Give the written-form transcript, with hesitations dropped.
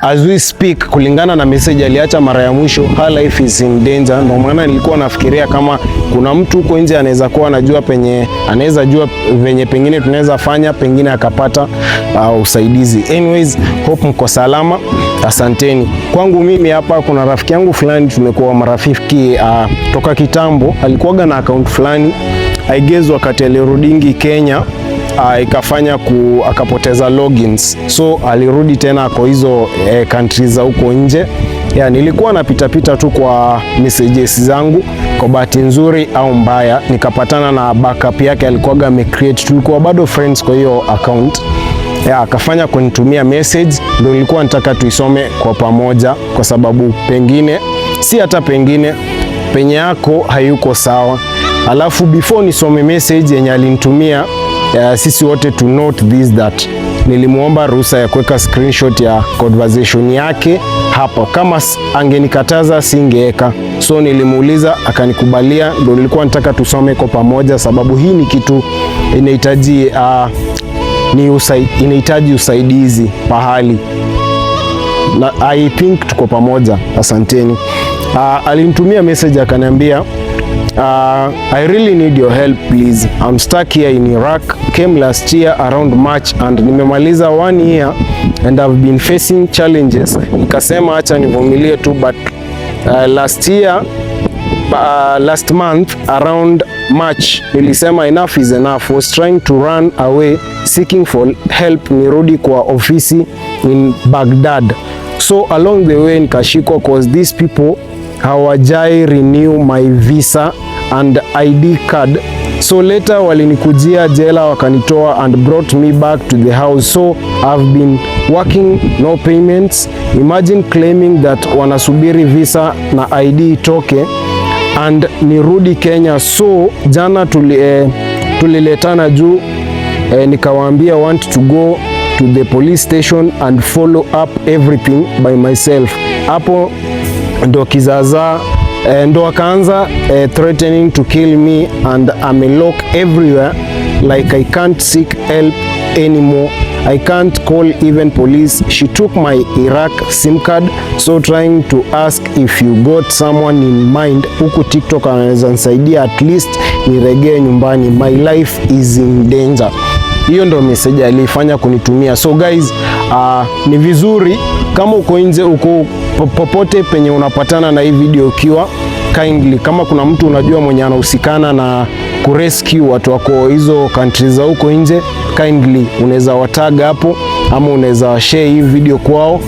As we speak, kulingana na message aliacha mara ya mwisho, her life is in danger. Ndio maana nilikuwa nafikiria kama kuna mtu huko nje anaweza kuwa anajua venye pengine tunaweza fanya, pengine akapata usaidizi. Anyways, hope mko salama. Asanteni. Kwangu mimi hapa kuna rafiki yangu fulani, tumekuwa marafiki toka kitambo. Alikuwaga na account fulani, I guess wakati alirudingi Kenya ikafanya akapoteza logins, so alirudi tena kwa hizo countries za huko nje. Nilikuwa napita tu kwa messages zangu, kwa bahati nzuri au mbaya nikapatana na backup yake, alikuwaga amecreate, tulikuwa bado friends kwa hiyo account. Akafanya kunitumia message, ndio nilikuwa nataka tuisome kwa pamoja, kwa sababu pengine si hata pengine penye yako hayuko sawa. Alafu before nisome message yenye alinitumia, sisi wote to note this that nilimuomba ruhusa ya kuweka screenshot ya conversation yake hapo. Kama angenikataza singeweka, so nilimuuliza akanikubalia, ndio nilikuwa nataka tusome kwa pamoja, sababu hii ni kitu inahitaji usaidizi pahali na I think tuko pamoja. Asanteni. Alinitumia message akaniambia, I really need your help please. I'm stuck here in Iraq. Came last year around March and nimemaliza 1 year and I've been facing challenges. Nikasema acha nivumilie tu, but last month around March nilisema enough is enough. Was trying to run away seeking for help nirudi kwa ofisi in Baghdad. So along the way nikashikwa cause these people hawajai renew my visa and ID card. So later walinikujia jela wakanitoa and brought me back to the house. So I've been working, no payments. Imagine claiming that wanasubiri visa na ID itoke and nirudi Kenya. So jana tuliletana juu, nikawaambia want to go to the police station and follow up everything by myself. Hapo ndo kizaza, ndo akaanza threatening to kill me and I'm a lock everywhere, like I can't seek help anymore. I can't call even police. She took my Iraq SIM card, so trying to ask if you got someone in mind huku TikTok anaweza nisaidia at least niregee nyumbani. My life is in danger. Hiyo ndo message alifanya kunitumia. So guys, ni vizuri kama uko nje, uko popote penye unapatana na hii video, ukiwa kindly, kama kuna mtu unajua mwenye anahusikana na kurescue watu wako hizo countries za huko nje, kindly unaweza watag hapo ama unaweza share hii video kwao.